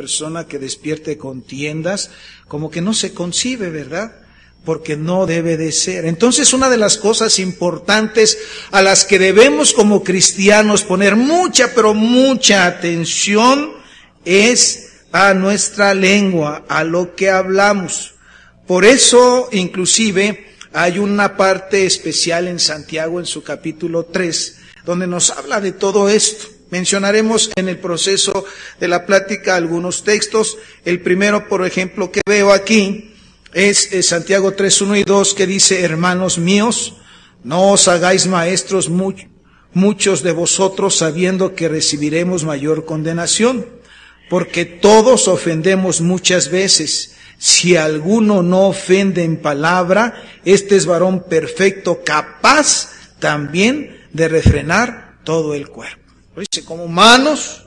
persona que despierte contiendas, como que no se concibe, ¿verdad? Porque no debe de ser. Entonces, una de las cosas importantes a las que debemos como cristianos poner mucha, pero mucha atención es a nuestra lengua, a lo que hablamos. Por eso, inclusive, hay una parte especial en Santiago, en su capítulo 3, donde nos habla de todo esto. Mencionaremos en el proceso de la plática algunos textos. El primero, por ejemplo, que veo aquí es Santiago 3, 1 y 2, que dice: hermanos míos, no os hagáis maestros muchos de vosotros, sabiendo que recibiremos mayor condenación, porque todos ofendemos muchas veces. Si alguno no ofende en palabra, este es varón perfecto, capaz también de refrenar todo el cuerpo. Dice, como humanos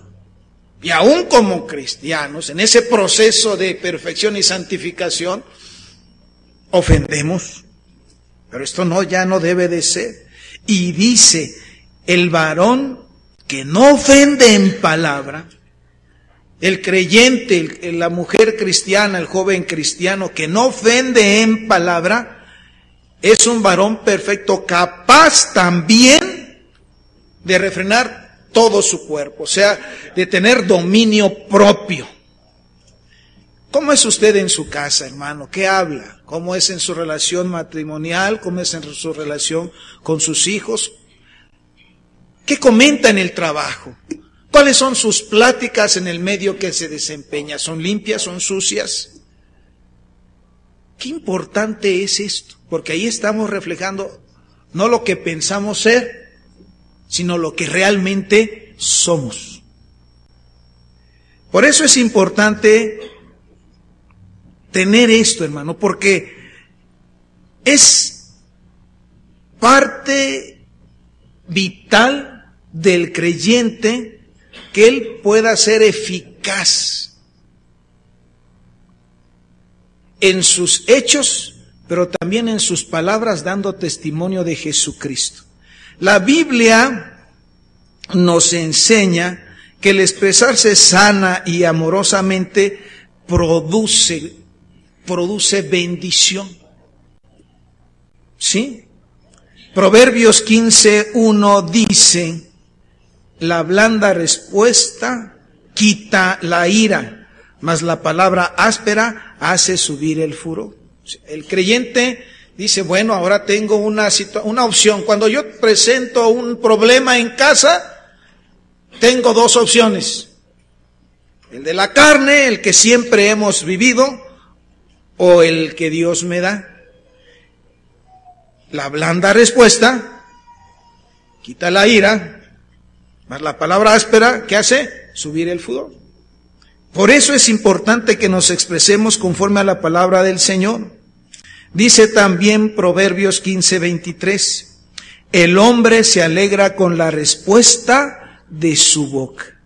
y aún como cristianos, en ese proceso de perfección y santificación, ofendemos. Pero esto ya no debe de ser. Y dice, el varón que no ofende en palabra, el creyente, la mujer cristiana, el joven cristiano que no ofende en palabra, es un varón perfecto, capaz también de refrenar todo su cuerpo, o sea, de tener dominio propio. ¿Cómo es usted en su casa, hermano? ¿Qué habla? ¿Cómo es en su relación matrimonial? ¿Cómo es en su relación con sus hijos? ¿Qué comenta en el trabajo? ¿Cuáles son sus pláticas en el medio que se desempeña? ¿Son limpias? ¿Son sucias? Qué importante es esto, porque ahí estamos reflejando no lo que pensamos ser, sino lo que realmente somos. Por eso es importante tener esto, hermano, porque es parte vital del creyente que él pueda ser eficaz en sus hechos, pero también en sus palabras, dando testimonio de Jesucristo. La Biblia nos enseña que el expresarse sana y amorosamente produce bendición. ¿Sí? Proverbios 15:1 dice: la blanda respuesta quita la ira, mas la palabra áspera hace subir el furor. El creyente dice, bueno, ahora tengo una opción. Cuando yo presento un problema en casa, tengo dos opciones. El de la carne, el que siempre hemos vivido, o el que Dios me da. La blanda respuesta quita la ira, mas la palabra áspera, ¿qué hace? Subir el furor. Por eso es importante que nos expresemos conforme a la palabra del Señor. Dice también Proverbios 15:23, el hombre se alegra con la respuesta de su boca.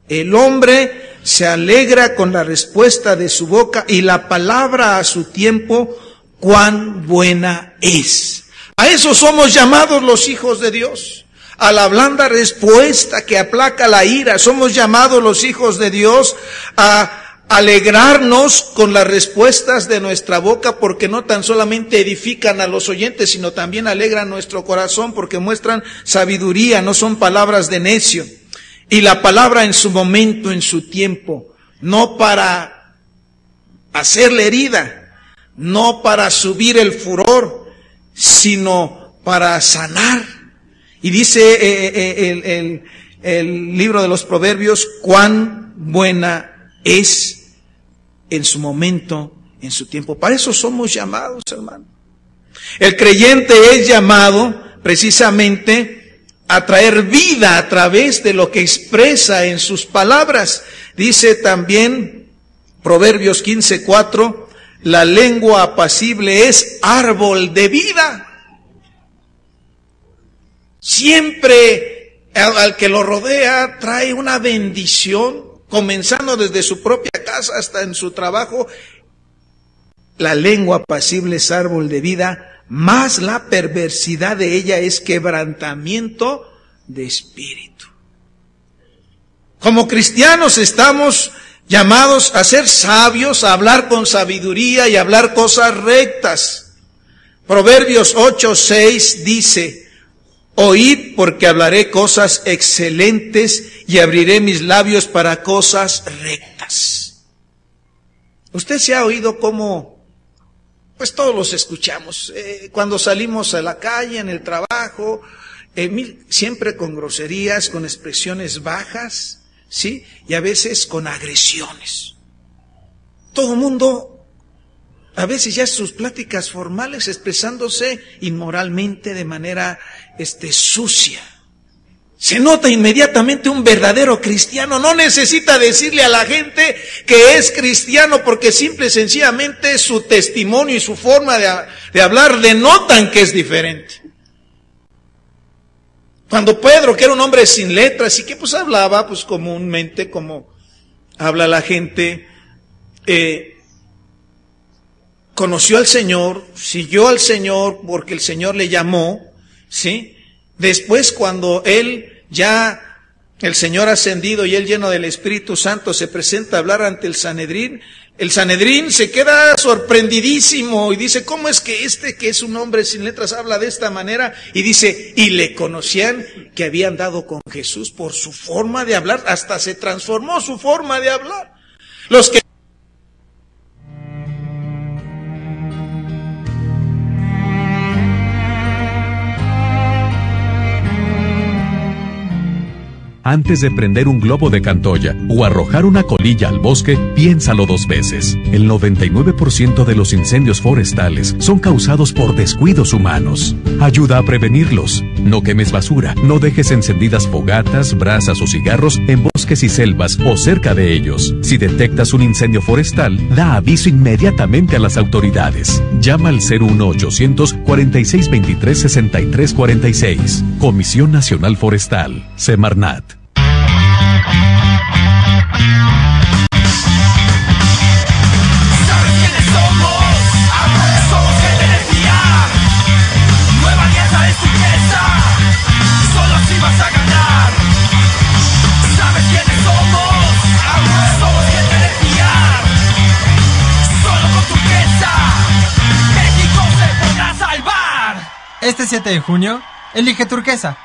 El hombre se alegra con la respuesta de su boca, y la palabra a su tiempo, cuán buena es. A eso somos llamados los hijos de Dios, a la blanda respuesta que aplaca la ira. Somos llamados los hijos de Dios a alegrarnos con las respuestas de nuestra boca, porque no tan solamente edifican a los oyentes, sino también alegran nuestro corazón, porque muestran sabiduría, no son palabras de necio. Y la palabra en su momento, en su tiempo, no para hacerle herida, no para subir el furor, sino para sanar. Y dice el libro de los Proverbios, cuán buena es en su momento, en su tiempo. Para eso somos llamados, hermano. El creyente es llamado precisamente a traer vida a través de lo que expresa en sus palabras. Dice también Proverbios 15:4, la lengua apacible es árbol de vida. Siempre al que lo rodea trae una bendición, comenzando desde su propia casa hasta en su trabajo. La lengua apacible es árbol de vida, mas la perversidad de ella es quebrantamiento de espíritu. Como cristianos estamos llamados a ser sabios, a hablar con sabiduría y a hablar cosas rectas. Proverbios 8:6 dice: oíd porque hablaré cosas excelentes y abriré mis labios para cosas rectas. Usted se ha oído cómo, pues todos los escuchamos, cuando salimos a la calle, en el trabajo, siempre con groserías, con expresiones bajas, ¿sí? Y a veces con agresiones. Todo el mundo, a veces ya sus pláticas formales expresándose inmoralmente de manera sucia. Se nota inmediatamente un verdadero cristiano. No necesita decirle a la gente que es cristiano, porque simple y sencillamente su testimonio y su forma de hablar denotan que es diferente. Cuando Pedro, que era un hombre sin letras y que pues hablaba pues comúnmente como habla la gente, conoció al Señor, siguió al Señor porque el Señor le llamó, ¿sí? Después, cuando él ya, el Señor ascendido y él lleno del Espíritu Santo, se presenta a hablar ante el Sanedrín se queda sorprendidísimo y dice: ¿cómo es que que es un hombre sin letras, habla de esta manera? Y dice, y le conocían que había andado con Jesús por su forma de hablar, hasta se transformó su forma de hablar. Los que Antes de prender un globo de Cantoya o arrojar una colilla al bosque, piénsalo 2 veces. El 99% de los incendios forestales son causados por descuidos humanos. Ayuda a prevenirlos. No quemes basura, no dejes encendidas fogatas, brasas o cigarros en bosques y selvas o cerca de ellos. Si detectas un incendio forestal, da aviso inmediatamente a las autoridades. Llama al 01800-4623-6346. Comisión Nacional Forestal, Semarnat. Este 7 de junio, elige Turquesa.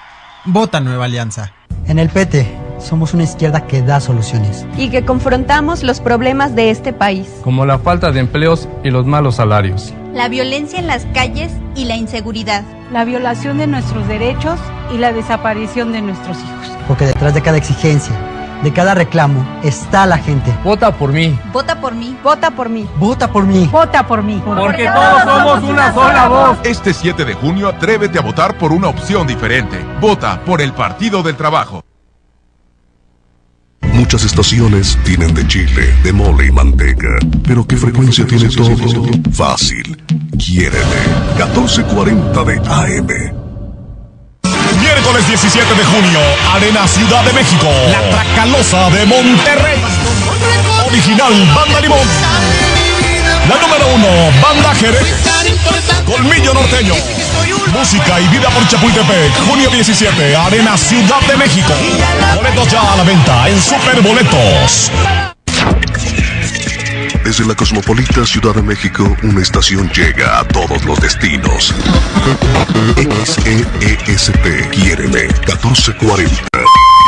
Vota Nueva Alianza. En el PT, somos una izquierda que da soluciones. Y que confrontamos los problemas de este país. Como la falta de empleos y los malos salarios. La violencia en las calles y la inseguridad. La violación de nuestros derechos y la desaparición de nuestros hijos. Porque detrás de cada exigencia, de cada reclamo, está la gente. Vota por mí. Vota por mí. Vota por mí. Vota por mí. Vota por mí. Porque todos somos una sola voz. Este 7 de junio atrévete a votar por una opción diferente. Vota por el Partido del Trabajo. Muchas estaciones tienen de chile, de mole y manteca. ¿Pero qué frecuencia tiene todo? Fácil. Quiéreme. 1440 de AM. Miércoles 17 de junio, Arena Ciudad de México. La Tracalosa de Monterrey. Original Banda Limón. La número 1, Banda Jerez. Colmillo Norteño. Música y vida por Chapultepec. Junio 17, Arena Ciudad de México. Boletos ya a la venta en Superboletos. Desde la cosmopolita Ciudad de México, una estación llega a todos los destinos. XEESP, Quiéreme, 1440.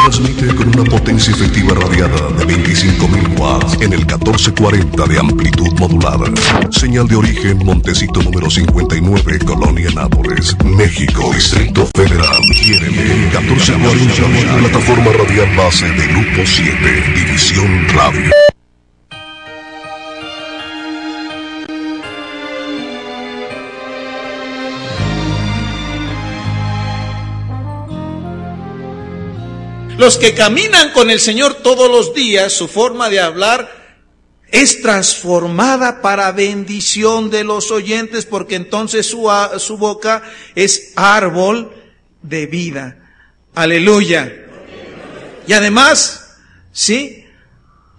Transmite con una potencia efectiva radiada de 25.000 watts en el 1440 de amplitud modulada. Señal de origen Montecito número 59, Colonia Nápoles, México, Distrito Federal. Quiéreme, 1440, plataforma radial base de Grupo 7, División Radio. Los que caminan con el Señor todos los días, su forma de hablar es transformada para bendición de los oyentes, porque entonces su boca es árbol de vida. Aleluya. Y además, ¿sí?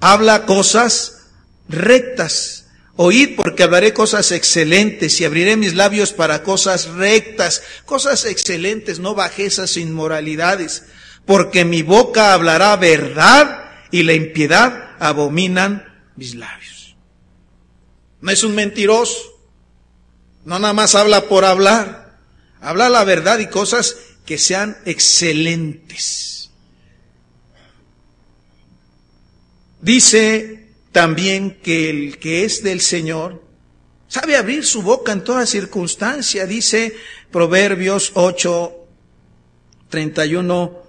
Habla cosas rectas. Oíd porque hablaré cosas excelentes y abriré mis labios para cosas rectas. Cosas excelentes, no bajezas, inmoralidades. Porque mi boca hablará verdad y la impiedad abominan mis labios. No es un mentiroso, no nada más habla por hablar, habla la verdad y cosas que sean excelentes. Dice también que el que es del Señor sabe abrir su boca en toda circunstancia. Dice Proverbios 8, 31,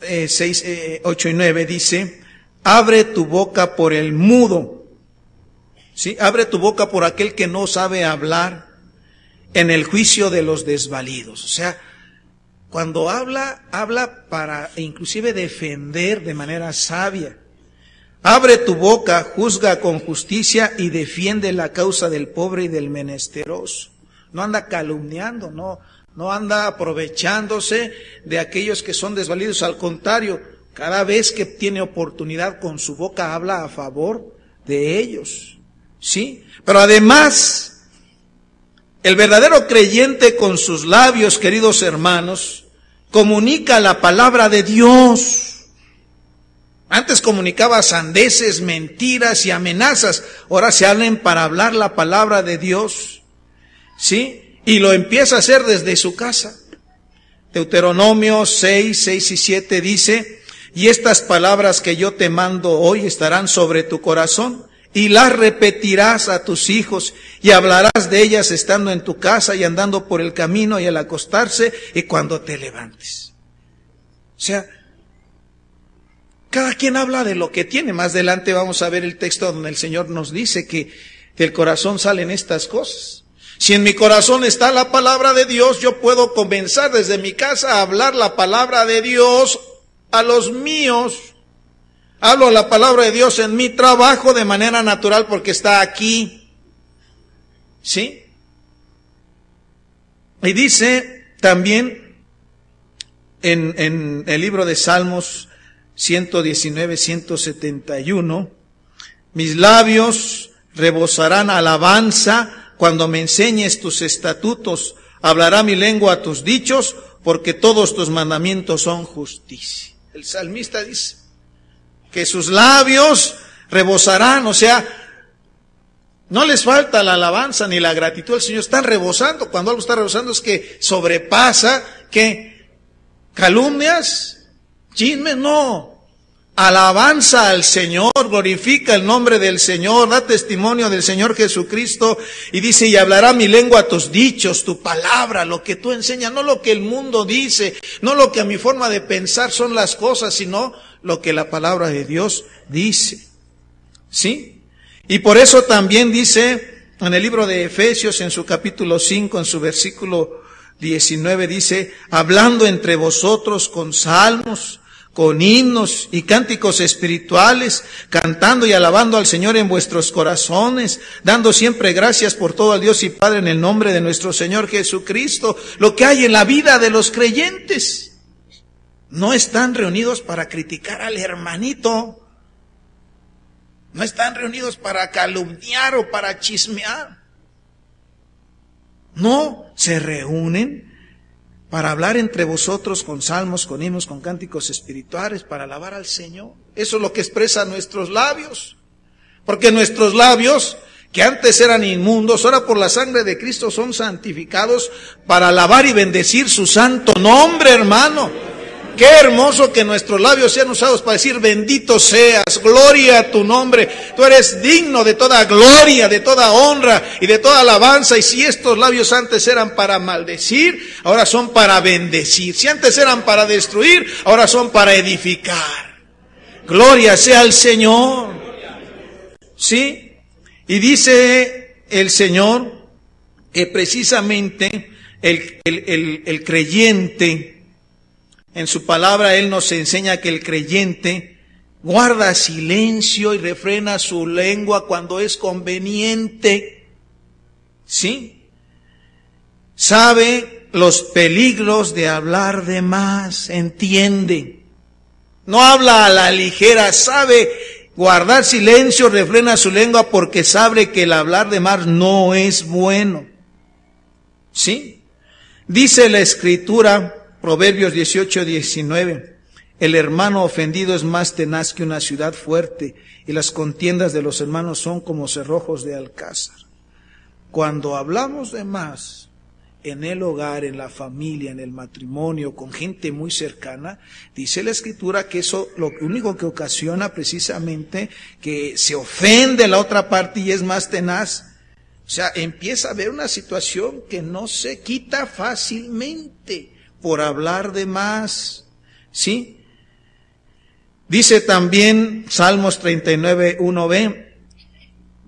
6, 8 y 9, dice, abre tu boca por el mudo, ¿sí? Abre tu boca por aquel que no sabe hablar en el juicio de los desvalidos. O sea, cuando habla para inclusive defender de manera sabia. Abre tu boca, juzga con justicia y defiende la causa del pobre y del menesteroso. No anda calumniando, no anda aprovechándose de aquellos que son desvalidos. Al contrario, cada vez que tiene oportunidad con su boca habla a favor de ellos. ¿Sí? Pero además, el verdadero creyente con sus labios, queridos hermanos, comunica la palabra de Dios. Antes comunicaba sandeces, mentiras y amenazas. Ahora se hablan para hablar la palabra de Dios. ¿Sí? Y lo empieza a hacer desde su casa. Deuteronomio 6, 6 y 7 dice, y estas palabras que yo te mando hoy estarán sobre tu corazón, y las repetirás a tus hijos, y hablarás de ellas estando en tu casa y andando por el camino y al acostarse y cuando te levantes. O sea, cada quien habla de lo que tiene. Más adelante vamos a ver el texto donde el Señor nos dice que del corazón salen estas cosas. Si en mi corazón está la palabra de Dios, yo puedo comenzar desde mi casa a hablar la palabra de Dios a los míos. Hablo la palabra de Dios en mi trabajo de manera natural porque está aquí. ¿Sí? Y dice también en el libro de Salmos 119, 171, mis labios rebosarán alabanza cuando me enseñes tus estatutos, hablará mi lengua tus dichos, porque todos tus mandamientos son justicia. El salmista dice que sus labios rebosarán, o sea, no les falta la alabanza ni la gratitud al Señor, están rebosando. Cuando algo está rebosando es que sobrepasa, que calumnias, chismes, no. Alabanza al Señor, glorifica el nombre del Señor, da testimonio del Señor Jesucristo y dice, y hablará mi lengua tus dichos, tu palabra, lo que tú enseñas, no lo que el mundo dice, no lo que a mi forma de pensar son las cosas, sino lo que la palabra de Dios dice. ¿Sí? Y por eso también dice en el libro de Efesios, en su capítulo 5, en su versículo 19, dice, hablando entre vosotros con salmos, con himnos y cánticos espirituales, cantando y alabando al Señor en vuestros corazones, dando siempre gracias por todo al Dios y Padre en el nombre de nuestro Señor Jesucristo. Lo que hay en la vida de los creyentes, no están reunidos para criticar al hermanito, no están reunidos para calumniar o para chismear, no, se reúnen para hablar entre vosotros con salmos, con himnos, con cánticos espirituales, para alabar al Señor. Eso es lo que expresan nuestros labios. Porque nuestros labios, que antes eran inmundos, ahora por la sangre de Cristo son santificados para alabar y bendecir su santo nombre, hermano. Qué hermoso que nuestros labios sean usados para decir bendito seas, gloria a tu nombre. Tú eres digno de toda gloria, de toda honra y de toda alabanza. Y si estos labios antes eran para maldecir, ahora son para bendecir. Si antes eran para destruir, ahora son para edificar. Gloria sea al Señor. ¿Sí? Y dice el Señor que precisamente el creyente, en su palabra Él nos enseña que el creyente guarda silencio y refrena su lengua cuando es conveniente. ¿Sí? Sabe los peligros de hablar de más, entiende. No habla a la ligera, sabe guardar silencio, refrena su lengua porque sabe que el hablar de más no es bueno. ¿Sí? Dice la Escritura, Proverbios 18, 19, El hermano ofendido es más tenaz que una ciudad fuerte, y las contiendas de los hermanos son como cerrojos de alcázar. Cuando hablamos de más en el hogar, en la familia, en el matrimonio, con gente muy cercana, dice la Escritura que eso lo único que ocasiona precisamente que se ofende la otra parte y es más tenaz. O sea, empieza a haber una situación que no se quita fácilmente por hablar de más, ¿sí? Dice también Salmos 39:1b,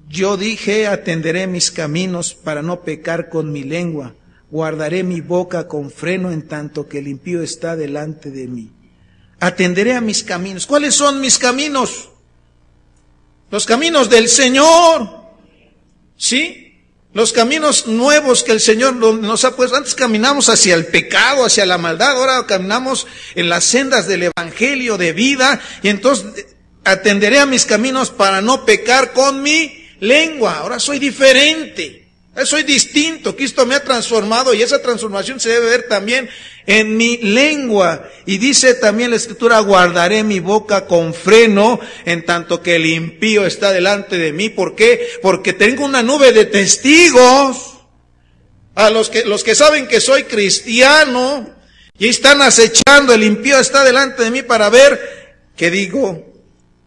yo dije, atenderé mis caminos para no pecar con mi lengua, guardaré mi boca con freno en tanto que el impío está delante de mí. Atenderé a mis caminos. ¿Cuáles son mis caminos? Los caminos del Señor, ¿sí? Los caminos nuevos que el Señor nos ha puesto. Antes caminamos hacia el pecado, hacia la maldad, ahora caminamos en las sendas del Evangelio de vida, y entonces atenderé a mis caminos para no pecar con mi lengua. Ahora soy diferente, soy distinto, Cristo me ha transformado y esa transformación se debe ver también en mi lengua. Y dice también la Escritura, guardaré mi boca con freno en tanto que el impío está delante de mí. ¿Por qué? Porque tengo una nube de testigos, a los que saben que soy cristiano, y están acechando, el impío está delante de mí para ver qué digo,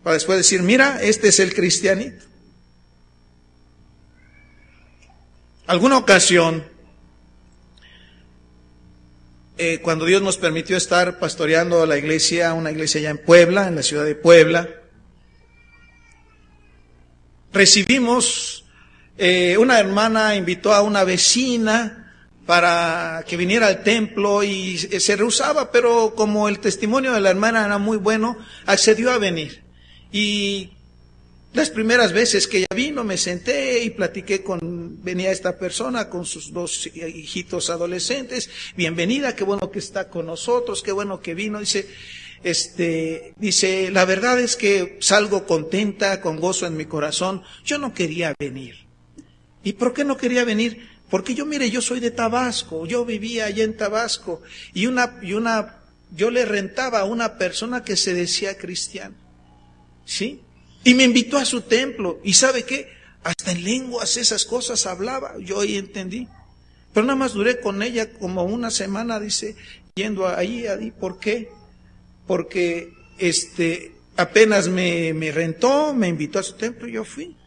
para después decir, mira, este es el cristianito. Alguna ocasión, cuando Dios nos permitió estar pastoreando la iglesia, una iglesia allá en Puebla, en la ciudad de Puebla, recibimos, una hermana invitó a una vecina para que viniera al templo y se rehusaba, pero como el testimonio de la hermana era muy bueno, accedió a venir. Y las primeras veces que ella vino, me senté y platiqué venía esta persona con sus 2 hijitos adolescentes. Bienvenida, qué bueno que está con nosotros, qué bueno que vino. Dice, la verdad es que salgo contenta, con gozo en mi corazón. Yo no quería venir. ¿Y por qué no quería venir? Porque yo soy de Tabasco, yo vivía allá en Tabasco, y yo le rentaba a una persona que se decía cristiana, ¿sí? Y me invitó a su templo, y ¿sabe qué? Hasta en lenguas esas cosas hablaba, yo ahí entendí. Pero nada más duré con ella como una semana, dice, yendo ahí, ¿por qué? Porque apenas me rentó, me invitó a su templo y yo fui.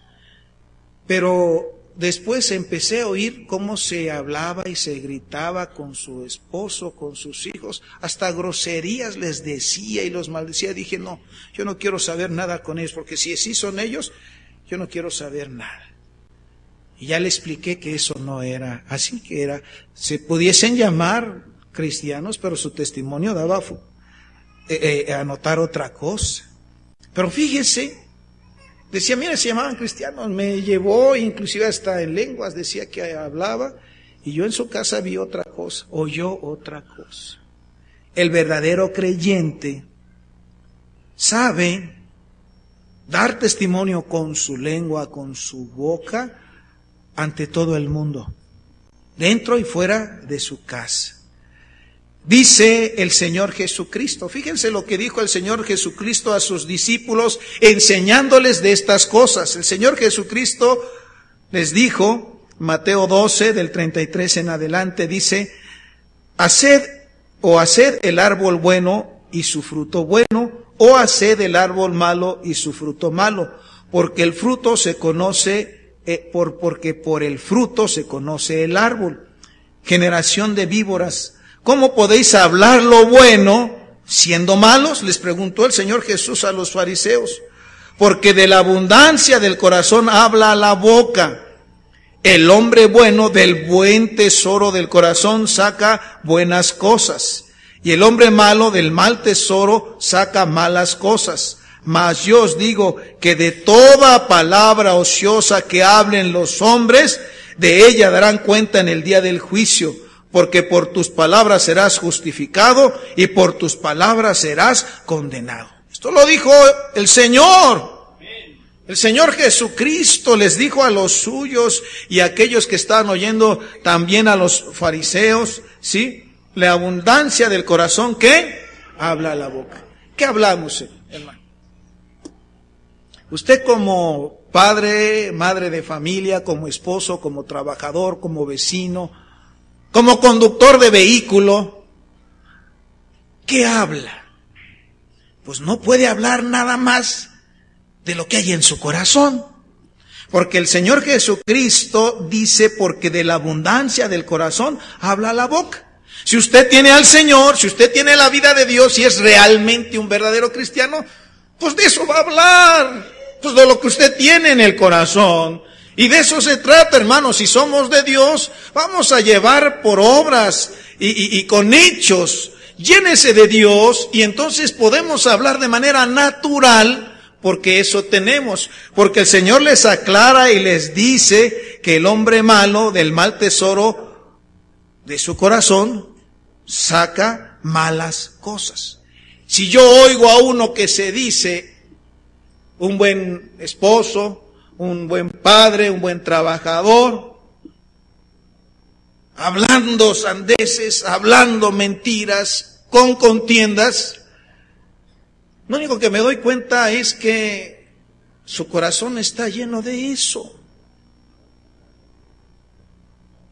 Pero después empecé a oír cómo se hablaba y se gritaba con su esposo, con sus hijos, hasta groserías les decía y los maldecía. Dije, no, yo no quiero saber nada con ellos, porque si así son ellos, yo no quiero saber nada. Y ya le expliqué que eso no era así, que se pudiesen llamar cristianos, pero su testimonio daba a notar otra cosa. Pero fíjese, decía, mira, se llamaban cristianos, me llevó, inclusive hasta en lenguas decía que hablaba, y yo en su casa vi otra cosa, oyó otra cosa. El verdadero creyente sabe dar testimonio con su lengua, con su boca, ante todo el mundo, dentro y fuera de su casa. Dice el Señor Jesucristo, fíjense lo que dijo el Señor Jesucristo a sus discípulos, enseñándoles de estas cosas. El Señor Jesucristo les dijo, Mateo 12, del 33 en adelante, dice, haced el árbol bueno y su fruto bueno, o haced el árbol malo y su fruto malo, porque el fruto se conoce, porque por el fruto se conoce el árbol. Generación de víboras, ¿cómo podéis hablar lo bueno siendo malos? Les preguntó el Señor Jesús a los fariseos. Porque de la abundancia del corazón habla la boca. El hombre bueno del buen tesoro del corazón saca buenas cosas. Y el hombre malo del mal tesoro saca malas cosas. Mas yo os digo que de toda palabra ociosa que hablen los hombres, de ella darán cuenta en el día del juicio. Porque por tus palabras serás justificado y por tus palabras serás condenado. Esto lo dijo el Señor. El Señor Jesucristo les dijo a los suyos y a aquellos que estaban oyendo también a los fariseos, ¿sí? La abundancia del corazón, ¿qué? Habla la boca. ¿Qué hablamos, hermano? Usted como padre, madre de familia, como esposo, como trabajador, como vecino, como conductor de vehículo, ¿qué habla? Pues no puede hablar nada más de lo que hay en su corazón. Porque el Señor Jesucristo dice, porque de la abundancia del corazón habla la boca. Si usted tiene al Señor, si usted tiene la vida de Dios y es realmente un verdadero cristiano, pues de eso va a hablar, pues de lo que usted tiene en el corazón. Y de eso se trata, hermanos. Si somos de Dios, vamos a llevar por obras y con hechos. Llénese de Dios y entonces podemos hablar de manera natural, porque eso tenemos. Porque el Señor les aclara y les dice que el hombre malo del mal tesoro de su corazón saca malas cosas. Si yo oigo a uno que se dice un buen esposo, un buen padre, un buen trabajador, hablando sandeces, hablando mentiras, con contiendas, lo único que me doy cuenta es que su corazón está lleno de eso.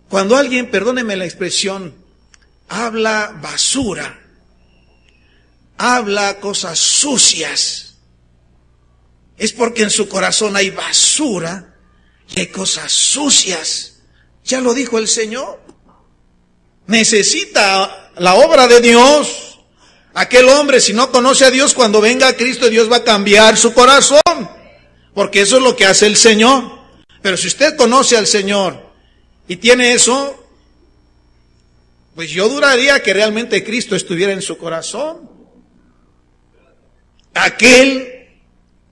Cuando alguien, perdóneme la expresión, habla basura, habla cosas sucias, es porque en su corazón hay basura y hay cosas sucias. Ya lo dijo el Señor. Necesita la obra de Dios. Aquel hombre, si no conoce a Dios, cuando venga a Cristo, Dios va a cambiar su corazón, porque eso es lo que hace el Señor. Pero si usted conoce al Señor y tiene eso, pues yo duraría que realmente Cristo estuviera en su corazón. Aquel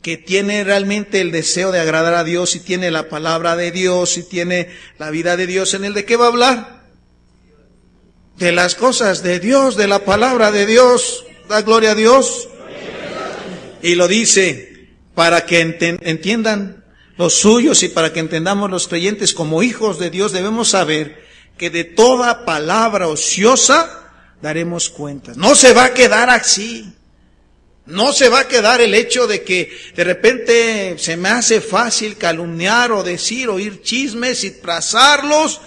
que tiene realmente el deseo de agradar a Dios y tiene la palabra de Dios y tiene la vida de Dios en él, ¿de qué va a hablar? De las cosas de Dios, de la palabra de Dios. Da gloria a Dios. Y lo dice para que entiendan los suyos y para que entendamos los creyentes como hijos de Dios. Debemos saber que de toda palabra ociosa daremos cuenta. No se va a quedar así. No se va a quedar el hecho de que de repente se me hace fácil calumniar o decir, oír chismes y trazarlos,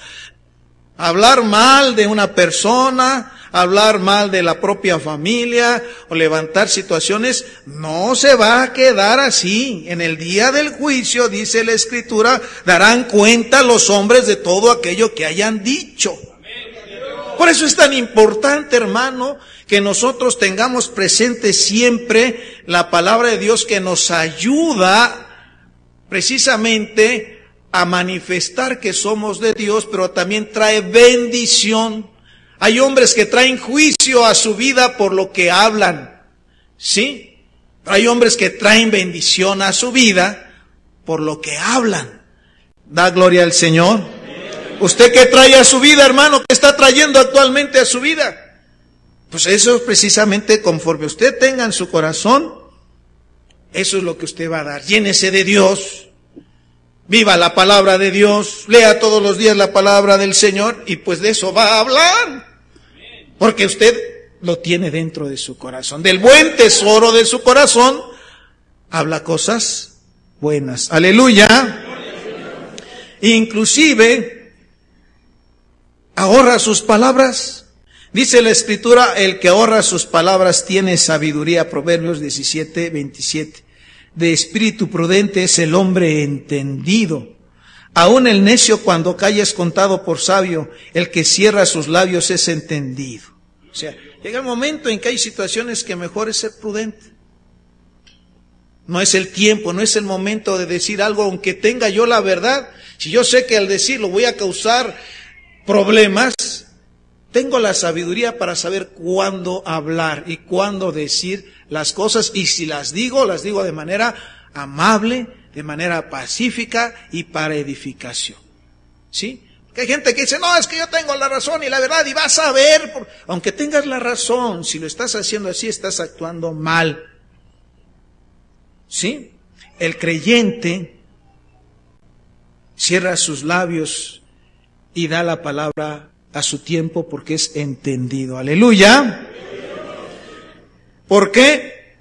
hablar mal de una persona, hablar mal de la propia familia o levantar situaciones. No se va a quedar así. En el día del juicio, dice la Escritura, darán cuenta los hombres de todo aquello que hayan dicho. Por eso es tan importante, hermano, que nosotros tengamos presente siempre la palabra de Dios, que nos ayuda precisamente a manifestar que somos de Dios, pero también trae bendición. Hay hombres que traen juicio a su vida por lo que hablan, ¿sí? Hay hombres que traen bendición a su vida por lo que hablan. Da gloria al Señor. ¿Usted qué trae a su vida, hermano? ¿Qué está trayendo actualmente a su vida? Pues eso es precisamente conforme usted tenga en su corazón, eso es lo que usted va a dar. Llénese de Dios, viva la palabra de Dios, lea todos los días la palabra del Señor y pues de eso va a hablar. Porque usted lo tiene dentro de su corazón. Del buen tesoro de su corazón habla cosas buenas. Aleluya. Inclusive ahorra sus palabras. Dice la Escritura, el que ahorra sus palabras tiene sabiduría. Proverbios 17:27. De espíritu prudente es el hombre entendido. Aún el necio cuando calla es contado por sabio. El que cierra sus labios es entendido. O sea, llega el momento en que hay situaciones que mejor es ser prudente. No es el tiempo, no es el momento de decir algo, aunque tenga yo la verdad. Si yo sé que al decirlo voy a causar problemas, tengo la sabiduría para saber cuándo hablar y cuándo decir las cosas. Y si las digo de manera amable, de manera pacífica y para edificación. ¿Sí? Porque hay gente que dice, no, es que yo tengo la razón y la verdad y vas a ver. Aunque tengas la razón, si lo estás haciendo así, estás actuando mal. ¿Sí? El creyente cierra sus labios y da la palabra a su tiempo porque es entendido. Aleluya. ¿Por qué?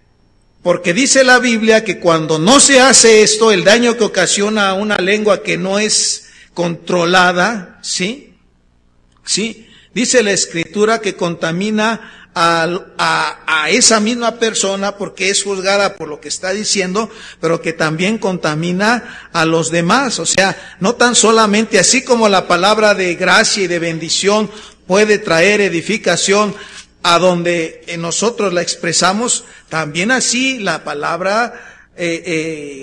Porque dice la Biblia que cuando no se hace esto, el daño que ocasiona a una lengua que no es controlada, ¿sí? ¿Sí? Dice la Escritura que contamina a esa misma persona porque es juzgada por lo que está diciendo, pero que también contamina a los demás. O sea, no tan solamente así como la palabra de gracia y de bendición puede traer edificación a donde nosotros la expresamos, también así la palabra,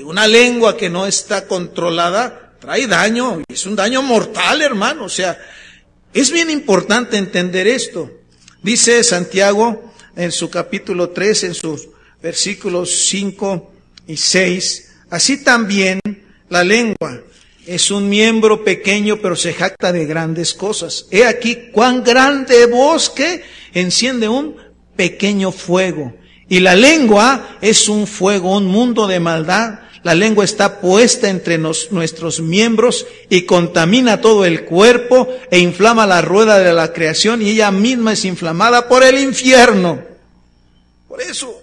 una lengua que no está controlada, trae daño, y es un daño mortal, hermano. O sea, es bien importante entender esto. Dice Santiago en su capítulo 3, en sus versículos 5 y 6, así también la lengua es un miembro pequeño, pero se jacta de grandes cosas. He aquí cuán grande bosque enciende un pequeño fuego. Y la lengua es un fuego, un mundo de maldad. La lengua está puesta entre nuestros miembros y contamina todo el cuerpo e inflama la rueda de la creación, y ella misma es inflamada por el infierno. Por eso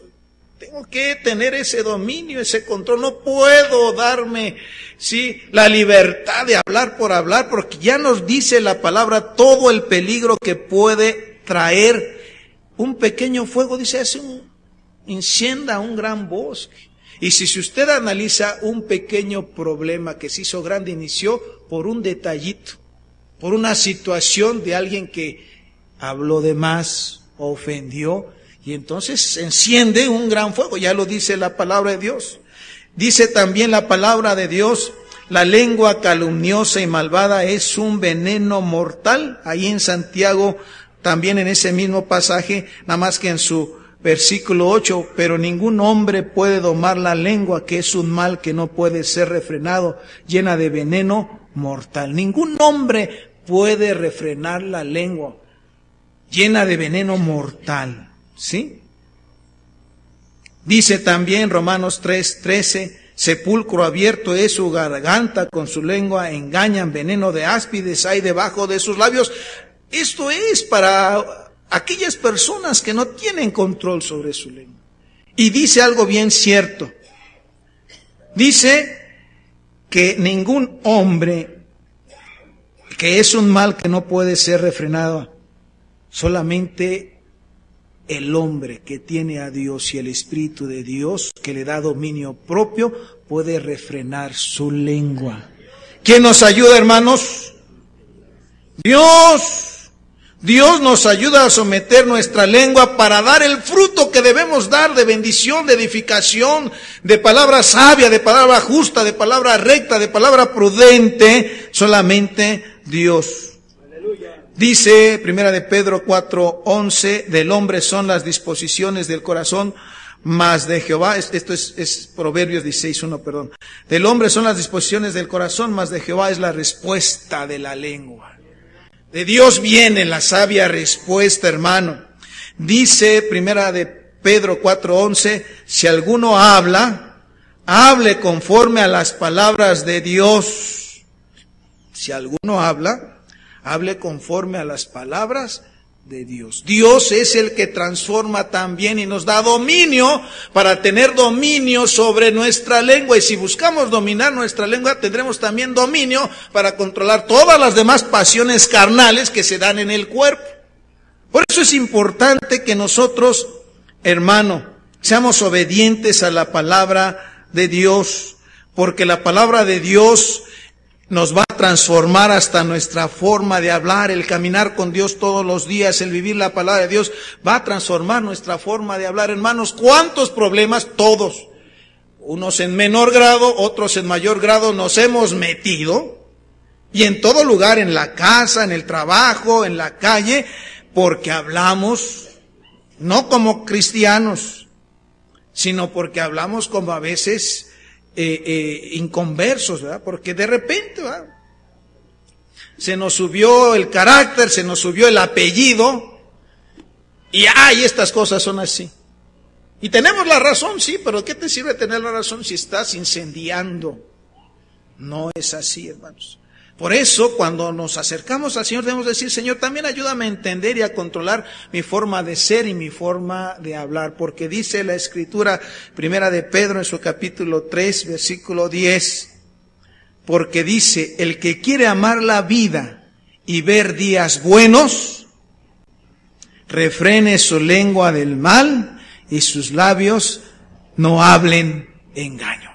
tengo que tener ese dominio, ese control. No puedo darme, sí, la libertad de hablar por hablar, porque ya nos dice la palabra todo el peligro que puede traer un pequeño fuego. Dice, encienda un gran bosque. Y si usted analiza un pequeño problema que se hizo grande, inició por un detallito, por una situación de alguien que habló de más, ofendió, y entonces se enciende un gran fuego. Ya lo dice la palabra de Dios. Dice también la palabra de Dios, la lengua calumniosa y malvada es un veneno mortal. Ahí en Santiago, también en ese mismo pasaje, nada más que en su versículo 8, pero ningún hombre puede domar la lengua, que es un mal que no puede ser refrenado, llena de veneno mortal. Ningún hombre puede refrenar la lengua, llena de veneno mortal, ¿sí? Dice también Romanos 3:13, sepulcro abierto es su garganta, con su lengua engañan, veneno de áspides hay debajo de sus labios. Esto es para aquellas personas que no tienen control sobre su lengua. Y dice algo bien cierto. Dice que ningún hombre, que es un mal que no puede ser refrenado, solamente el hombre que tiene a Dios y el Espíritu de Dios, que le da dominio propio, puede refrenar su lengua. ¿Quién nos ayuda, hermanos? Dios. Dios nos ayuda a someter nuestra lengua para dar el fruto que debemos dar de bendición, de edificación, de palabra sabia, de palabra justa, de palabra recta, de palabra prudente. Solamente Dios. Aleluya. Dice Primera de Pedro 4:11, del hombre son las disposiciones del corazón, mas de Jehová, esto es Proverbios 16:1, perdón. Del hombre son las disposiciones del corazón, mas de Jehová es la respuesta de la lengua. De Dios viene la sabia respuesta, hermano. Dice Primera de Pedro 4:11, si alguno habla, hable conforme a las palabras de Dios. Si alguno habla, hable conforme a las palabras de Dios. Dios es el que transforma también y nos da dominio para tener dominio sobre nuestra lengua. Y si buscamos dominar nuestra lengua, tendremos también dominio para controlar todas las demás pasiones carnales que se dan en el cuerpo. Por eso es importante que nosotros, hermano, seamos obedientes a la palabra de Dios, porque la palabra de Dios nos va a transformar hasta nuestra forma de hablar. El caminar con Dios todos los días, el vivir la palabra de Dios, va a transformar nuestra forma de hablar. Hermanos, ¿cuántos problemas? Todos. Unos en menor grado, otros en mayor grado, nos hemos metido. Y en todo lugar, en la casa, en el trabajo, en la calle, porque hablamos, no como cristianos, sino porque hablamos como a veces inconversos, ¿verdad? Porque de repente, ¿verdad?, se nos subió el carácter, se nos subió el apellido, y estas cosas son así. Y tenemos la razón, sí, pero ¿qué te sirve tener la razón si estás incendiando? No es así, hermanos. Por eso, cuando nos acercamos al Señor, debemos decir, Señor, también ayúdame a entender y a controlar mi forma de ser y mi forma de hablar. Porque dice la Escritura, primera de Pedro en su capítulo 3, versículo 10, porque dice, el que quiere amar la vida y ver días buenos, refrene su lengua del mal y sus labios no hablen engaño.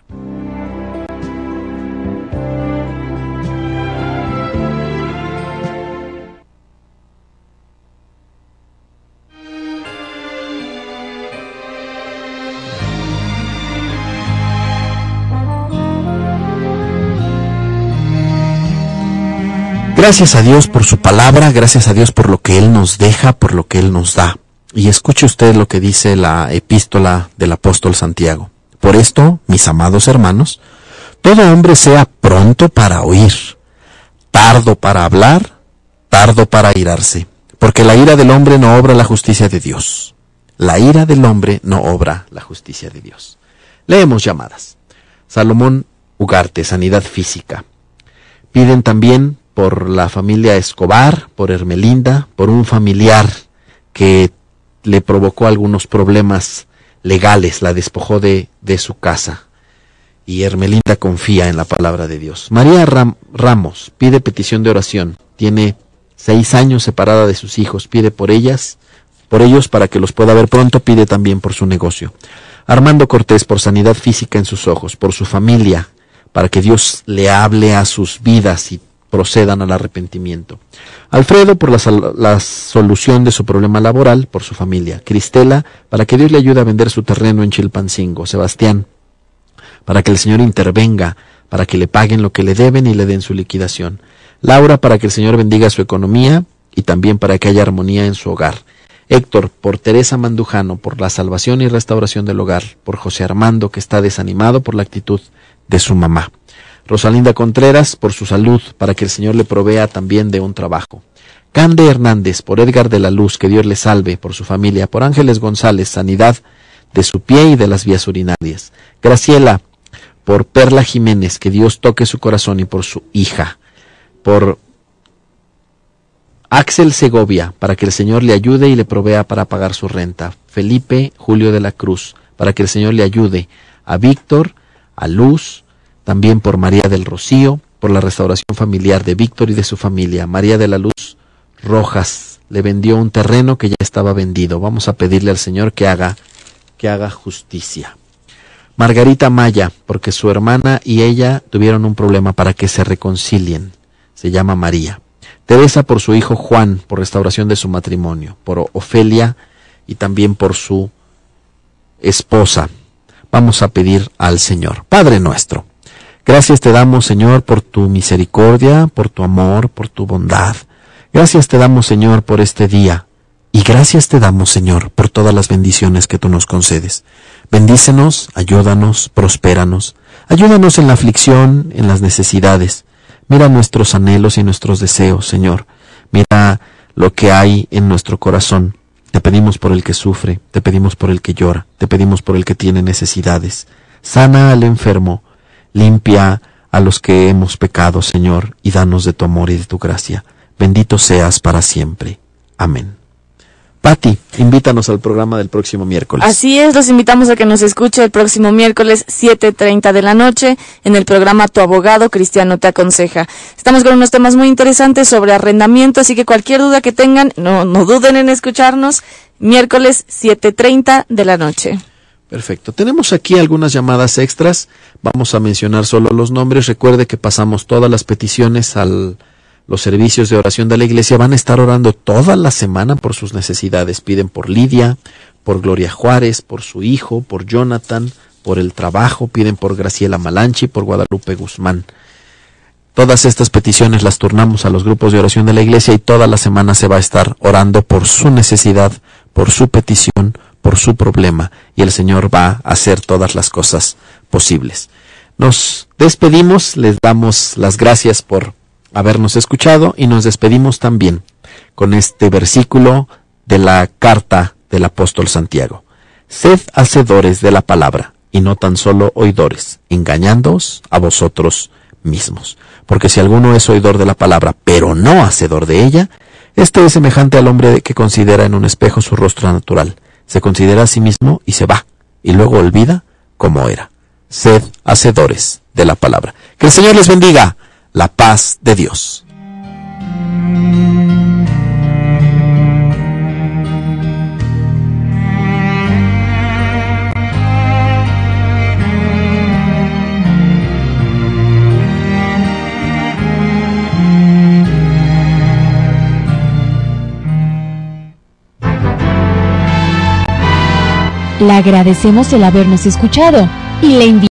Gracias a Dios por su palabra, gracias a Dios por lo que Él nos deja, por lo que Él nos da. Y escuche usted lo que dice la epístola del apóstol Santiago. Por esto, mis amados hermanos, todo hombre sea pronto para oír, tardo para hablar, tardo para airarse, porque la ira del hombre no obra la justicia de Dios. La ira del hombre no obra la justicia de Dios. Leemos llamadas. Salomón Ugarte, Sanidad Física. Piden también por la familia Escobar, por Hermelinda, por un familiar que le provocó algunos problemas legales, la despojó de su casa. Y Hermelinda confía en la palabra de Dios. María Ramos pide petición de oración. Tiene 6 años separada de sus hijos. Pide por ellos para que los pueda ver pronto. Pide también por su negocio. Armando Cortés por sanidad física en sus ojos, por su familia, para que Dios le hable a sus vidas y procedan al arrepentimiento. Alfredo por la solución de su problema laboral, por su familia. Cristela para que Dios le ayude a vender su terreno en Chilpancingo. Sebastián para que el Señor intervenga, para que le paguen lo que le deben y le den su liquidación. Laura para que el Señor bendiga su economía y también para que haya armonía en su hogar. Héctor por Teresa Mandujano, por la salvación y restauración del hogar. Por José Armando, que está desanimado por la actitud de su mamá. Rosalinda Contreras por su salud, para que el Señor le provea también de un trabajo. Cande Hernández por Edgar de la Luz, que Dios le salve, por su familia. Por Ángeles González, sanidad de su pie y de las vías urinarias. Graciela por Perla Jiménez, que Dios toque su corazón, y por su hija. Por Axel Segovia, para que el Señor le ayude y le provea para pagar su renta. Felipe Julio de la Cruz, para que el Señor le ayude. A Víctor, a Luz, también por María del Rocío, por la restauración familiar de Víctor y de su familia. María de la Luz Rojas le vendió un terreno que ya estaba vendido. Vamos a pedirle al Señor que haga justicia. Margarita Maya, porque su hermana y ella tuvieron un problema, para que se reconcilien. Se llama María. Teresa por su hijo Juan, por restauración de su matrimonio. Por Ofelia y también por su esposa. Vamos a pedir al Señor. Padre nuestro, gracias te damos, Señor, por tu misericordia, por tu amor, por tu bondad. Gracias te damos, Señor, por este día. Y gracias te damos, Señor, por todas las bendiciones que tú nos concedes. Bendícenos, ayúdanos, prospéranos. Ayúdanos en la aflicción, en las necesidades. Mira nuestros anhelos y nuestros deseos, Señor. Mira lo que hay en nuestro corazón. Te pedimos por el que sufre, te pedimos por el que llora, te pedimos por el que tiene necesidades. Sana al enfermo, limpia a los que hemos pecado, Señor, y danos de tu amor y de tu gracia. Bendito seas para siempre. Amén. Pati, invítanos al programa del próximo miércoles. Así es, los invitamos a que nos escuche el próximo miércoles 7:30 de la noche en el programa Tu Abogado Cristiano Te Aconseja. Estamos con unos temas muy interesantes sobre arrendamiento, así que cualquier duda que tengan, no duden en escucharnos, miércoles 7:30 de la noche. Perfecto. Tenemos aquí algunas llamadas extras. Vamos a mencionar solo los nombres. Recuerde que pasamos todas las peticiones los servicios de oración de la iglesia. Van a estar orando toda la semana por sus necesidades. Piden por Lidia, por Gloria Juárez, por su hijo, por Jonathan, por el trabajo. Piden por Graciela Malanchi, por Guadalupe Guzmán. Todas estas peticiones las turnamos a los grupos de oración de la iglesia y toda la semana se va a estar orando por su necesidad, por su petición, por su problema, y el Señor va a hacer todas las cosas posibles. Nos despedimos, les damos las gracias por habernos escuchado y nos despedimos también con este versículo de la carta del apóstol Santiago. Sed hacedores de la palabra y no tan solo oidores, engañándoos a vosotros mismos. Porque si alguno es oidor de la palabra, pero no hacedor de ella, este es semejante al hombre que considera en un espejo su rostro natural. Se considera a sí mismo y se va, y luego olvida cómo era. Sed hacedores de la palabra. Que el Señor les bendiga. La paz de Dios. Le agradecemos el habernos escuchado y le invitamos